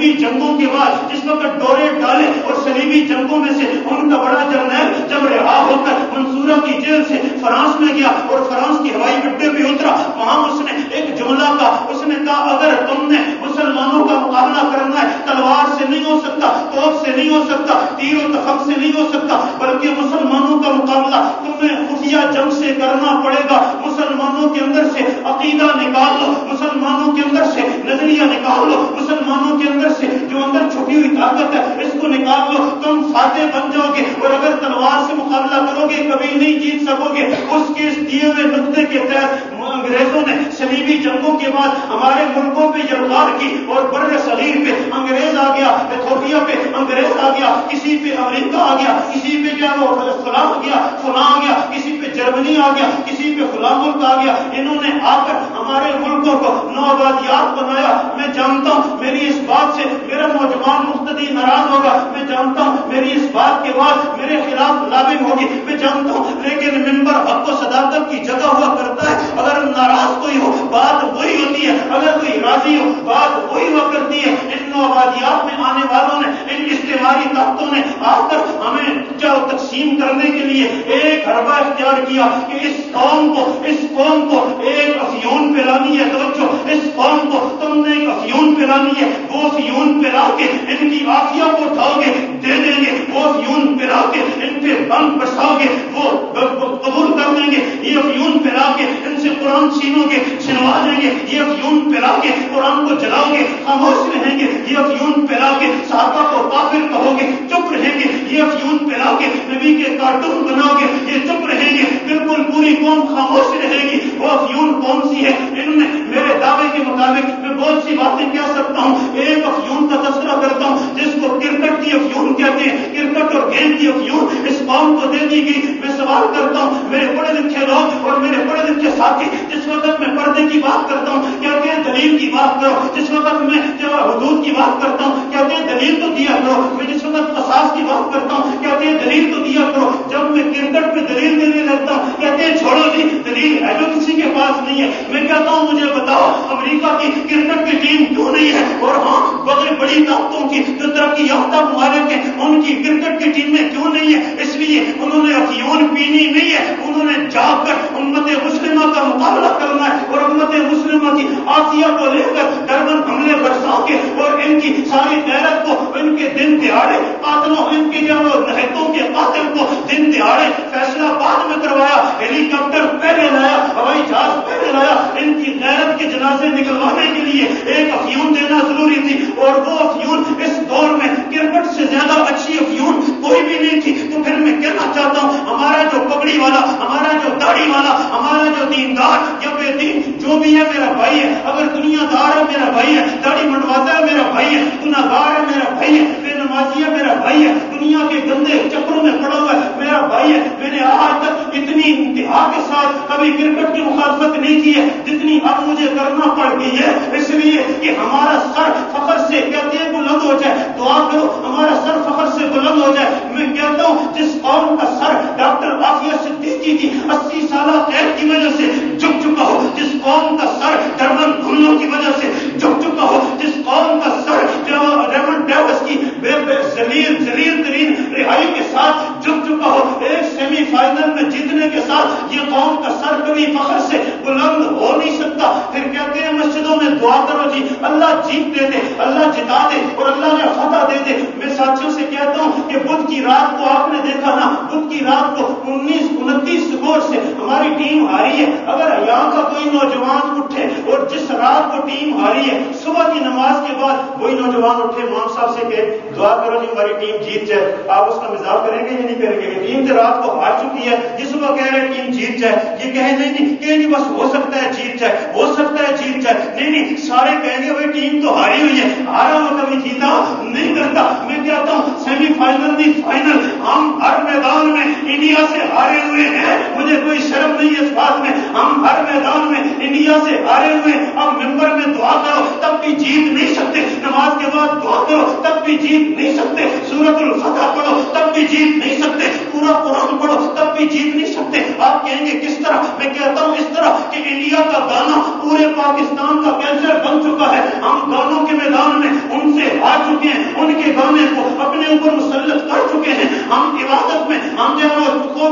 صلیبی جنگوں کے بعد جس وقت ڈورے ڈالے اور صلیبی جنگوں میں سے ان کا بڑا جرنیل جب رہا ہو کر منصورہ کی جیل سے فرانس میں گیا اور فرانس کی ہوائی اڈے پہ اترا، وہاں اس نے ایک جملہ کہا، اس نے کہا اگر تم نے مسلمانوں کا مقابلہ کرنا ہے تلوار سے نہیں ہو سکتا، توپ سے نہیں ہو سکتا، تیر و تفنگ سے نہیں ہو سکتا، بلکہ مسلمانوں کا مقابلہ تمہیں خفیہ جنگ سے کرنا پڑے گا۔ مسلمانوں کے اندر سے عقیدہ نکال لو، مسلمانوں کے اندر سے نظریہ نکال لو، مسلمانوں کے اندر سے جو اندر چھپی ہوئی طاقت ہے اس کو نکال لو، تم فاتح بن جاؤ گے، اور اگر تلوار سے مقابلہ کرو گے کبھی نہیں جیت سکو گے۔ اس کے اس دیے ہوئے نقطے کے تحت انگریزوں نے صلیبی جنگوں کے بعد ہمارے ملکوں پہ یلغار کی، اور بر صغیر پہ انگریز آ گیا، ایتھوپیا پہ انگریز آ گیا، کسی پہ امریکہ آ گیا، کسی پہ کیا وہ فلاں آ گیا، فلاں آ گیا، کسی پہ جرمنی آ گیا، کسی پہ فلاں ملک آ گیا۔ انہوں نے آ کر ہمارے ملکوں کو نوآبادیات بنایا۔ میں جانتا ہوں میری اس بات سے میرا نوجوان مقتدی ناراض ہوگا، میں جانتا ہوں میری اس بات کے بعد میرے خلاف لابن ہوگی، میں جانتا ہوں، لیکن ممبر حق و صداقت کی جگہ ہوا کرتا ہے۔ اگر ناراض کوئی ہو بات وہی ہوتی ہے، اگر کوئی راضی ہو بات وہی ہوا کرتی ہے۔ ان نوآبادیات میں آنے والوں نے، ان استعماری طاقتوں نے آ کر ہمیں تقسیم کرنے کے لیے ایک حربہ اختیار کیا کہ اس قوم کو ایک افیون پلانی ہے۔ توجہ، اس قوم کو تم نے ایک افیون پلانی ہے، وہ افیون پلا کے ان کی عافیہ کو اٹھاؤ گے دے دیں گے، وہ افیون پلا کے ان پہ بم برساؤ گے وہ قبول کر لیں گے، یہ افیون پلا کے ان سے قرآن چھینو گے چھنوا دیں گے، یہ افیون پلا کے قرآن کو جلاؤ گے خاموش رہیں گے، یہ افیون پلا کے صحابہ کو کافر کہو گے چپ رہیں گے، یہ افیون پلا کے نبی کے کارٹون بناؤ گے یہ چپ رہیں گے، بالکل پوری قوم خاموش رہے گی۔ وہ افیون کون سی ہے؟ انہوں نے میرے دعوے کے مطابق میں بہت سی باتیں کہہ سکتا ہوں، ایک افیون کا تذکرہ کرتا ہوں جس کو کرکٹ کی افیون کہتے ہیں، کرکٹ اور گیند کی افیون اس قوم کو دے دی گئی۔ میں سوال کرتا ہوں میرے پڑھے لکھے لوگ اور میرے پڑھے لکھے ساتھی، جس وقت میں پردے کی بات کرتا ہوں کہتے ہیں دلیل کی بات کرو، جس وقت میں حدود کی بات کرتا ہوں کہتے ہیں دلیل تو دیا کرو، میں جس وقت قصاص کی بات کرتا ہوں کہتے ہیں دلیل تو دیا کرو، جب میں کرکٹ پہ دلیل دینے لگتا ہوں کہتے ہیں چھوڑو جی دلیل ہے جو کسی کے پاس نہیں ہے۔ میں کہتا ہوں مجھے بتاؤ امریکہ کی کرکٹ کی ٹیم کیوں نہیں ہے، اور ہاں بڑی بڑی طاقتوں کی جو ترقی یافتہ ممالک ہیں ان کی کرکٹ کی ٹیمیں کیوں نہیں ہے؟ اس لیے انہوں نے افیون پینی نہیں ہے، انہوں نے جا کر امت مسلمہ کا مقابلہ کرنا ہے، اور امت مسلمہ کی آسیہ کو لے کر ڈربن حملے برسا کے اور ان کی ساری غیرت کو ان کے دن دہاڑے قاتلوں، ان کے جو نہتوں کے قاتل کو دن دہاڑے فیصلہ بعد میں کروایا، ہیلی کاپٹر پہلے لایا، ہوائی جہاز پہلے لایا، ان کی غیرت کے جنازے نکلوانے کے لیے ایک افیون دینا ضروری تھی، اور وہ افیون اس دور میں کرکٹ سے زیادہ اچھی افیون کوئی بھی نہیں تھی۔ تو پھر میں کہنا چاہتا ہوں ہمارا جو پگڑی والا، ہمارا جو داڑھی والا، ہمارا جو دیندار یا بے دین جو بھی ہے میرا بھائی ہے، اگر دنیا دار ہے میرا بھائی ہے، داڑھی منڈواتا ہے میرا بھائی ہے، گناہگار ہے میرا بھائی ہے، بے نمازی ہے میرا بھائی ہے، دنیا کے گندے چکروں میں پڑا ہوا ہے میرا بھائی ہے۔ میں نے آج تک اتنی انتہا کے ساتھ کبھی کرکٹ کی مخالفت نہیں کی ہے جتنی اب مجھے کرنا پڑ گئی ہے، اس لیے کہ ہمارا سر فخر سے کہتے ہیں بلند ہو جائے، دعا کرو ہمارا سر فخر سے بلند ہو جائے۔ میں کہتا ہوں جس قوم کا سر ڈاکٹر عافیہ صدیقی کی 80 سالہ قید کی وجہ سے جھک چکا ہو، جس قوم کا سر ڈربن حملوں کی وجہ سے جھک چکا ہو، جس قوم کا سر جو ریمنڈ ڈیوس کی ذلیل ترین رہائی کے ساتھ جھک چکا ہو، ایک سیمی فائنل میں جیتنے کے ساتھ یہ قوم کا سر کبھی فخر سے بلند ہو نہیں سکتا۔ پھر کہتے ہیں مسجدوں میں دعا کرو جی اللہ جیت دے دے، اللہ جتا دے اور اللہ نے فتح دے دے۔ میں ساتھیوں سے کہتا ہوں کہ بدھ کی رات کو آپ نے دیکھا نا، بدھ کی رات کو 29 سکور سے ہماری ٹیم ہاری ہے۔ اگر یہاں کا کوئی نوجوان اٹھے اور جس رات کو ٹیم ہاری ہے صبح کی نماز کے بعد وہی نوجوان اٹھے امام صاحب سے کہ دعا کرو جی ہماری ٹیم جیت جائے، آپ اس کا مزاح کریں گے یا نہیں کریں گے؟ ٹیم تو رات کو ہار چکی ہے، یہ صبح کہہ رہے ٹیم جیت جائے، یہ کہیں نہیں بس ہو سکتا ہے جیت جائے، ہو سکتا ہے جیت جائے، نہیں سارے کہیں گے بھائی ٹیم تو ہاری ہوئی ہے، ہارا ہوا کبھی جیتا نہیں کرتا۔ میں کہتا ہوں سیمی فائنل نہیں فائنل ہم ہر میدان میں انڈیا سے ہارے ہوئے ہیں، مجھے کوئی شرم نہیں ہے اس بات میں، ہم ہر میدان میں انڈیا سے ہارے ہوئے۔ اب ممبر میں دعا کرو تب بھی جیت نہیں سکتے، نماز کے بعد دعا کرو تب بھی جیت نہیں سکتے، سورۃ الفتح پڑھو تب بھی جیت نہیں سکتے، پورا قرآن پڑھو تب بھی جیت نہیں سکتے۔ آپ کہیں گے کس طرح؟ میں کہتا ہوں اس طرح کہ انڈیا کا گانا پورے پاکستان کا کینسر بن چکا ہے، ہم گانوں کے میدان میں ان سے ہار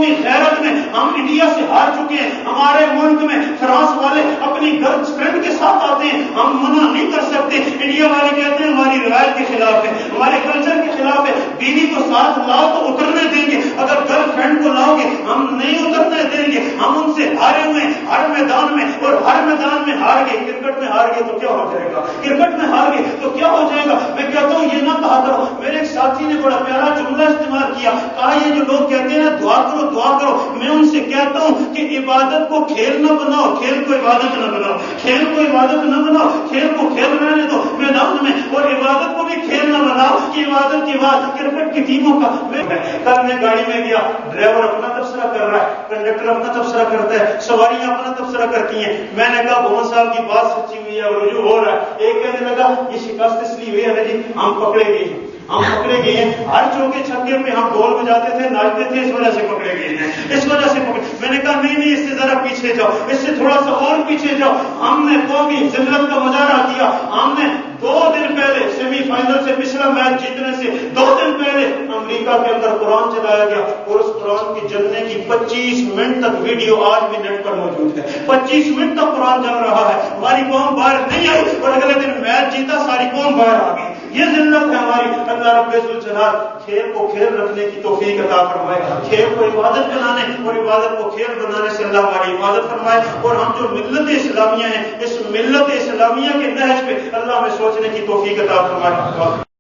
قومی غیرت میں ہم انڈیا سے ہار چکے ہیں. ہمارے ملک میں فرانس والے اپنی گرل فرینڈ کے ساتھ آتے ہیں, ہم منع نہیں کر سکتے. انڈیا والے کہتے ہیں ہماری روایت کے خلاف ہے, ہمارے کلچر کے خلاف ہے. بیوی کو ساتھ لاؤ تو اترنے دیں گے, اگر گرل فرینڈ کو لاؤ گے ہم نہیں اترنے دیں گے. ہم ان سے ہارے ہوئے ہر میدان میں, اور ہر میدان میں ہار گئے. کرکٹ میں ہار گئے تو کیا ہو جائے گا, کرکٹ میں ہار گئے تو کیا ہو جائے گا. میں کہتا ہوں یہ نہ کہا کرو. میرے ایک ساتھی نے بڑا پیارا جملہ استعمال کیا, کہا یہ جو لوگ کہتے ہیں دعا کرو دعا کرو, میں ان سے کہتا ہوں کہ عبادت کو کھیل نہ بناؤ, کھیل کو عبادت نہ بناؤ, کھیل کو عبادت نہ بناؤ, کھیل کو کھیل رہنے دو میدان میں, اور عبادت کو بھی کھیل نہ بناؤ کہ عبادت کے بعد کرکٹ کی ٹیموں کا. کل میں گاڑی میں گیا, ڈرائیور اپنا تبصرہ کر رہا ہے, کنڈکٹر اپنا تبصرہ کرتا ہے, سواریاں اپنا تبصرہ کرتی ہیں. میں نے کہا بھون صاحب کی بات سچی ہوئی ہے, رجوع ہو رہا ہے. ایک کہنے لگا یہ شکست اس لیے ہوئی ہے جی ہم پکڑے گئے ہیں, ہم پکڑے گئے ہیں. ہر چوکے چھکے پہ ہم ڈول بجاتے تھے, ناچتے تھے, اس وجہ سے پکڑے گئے ہیں, اس وجہ سے پکڑے. میں نے کہا نہیں اس سے ذرا پیچھے جاؤ, اس سے تھوڑا سا اور پیچھے جاؤ. ہم نے قومی ذلت کا مظاہرہ کیا. ہم نے 2 دن پہلے سیمی فائنل سے پچھلا میچ جیتنے سے 2 دن پہلے امریکہ کے اندر قرآن چلایا گیا, اور اس قرآن کی جلنے کی 25 منٹ تک ویڈیو آج بھی نیٹ پر موجود ہے. 25 منٹ تک قرآن جل رہا ہے. ہماری قوم باہر نہیں آئی, اور اگلے دن میچ جیتا, ساری قوم باہر آ گئی. یہ ذلت ہے ہماری. اللہ رب الجلال کھیل کو کھیل رکھنے کی توفیق عطا فرمائے, کھیل کو عبادت بنانے اور عبادت کو کھیل بنانے سے اللہ ہماری عبادت فرمائے. اور ہم جو ملت اسلامیہ ہیں, اس ملت اسلامیہ کے نہج پہ اللہ ہمیں سوچنے کی توفیق عطا فرمائے.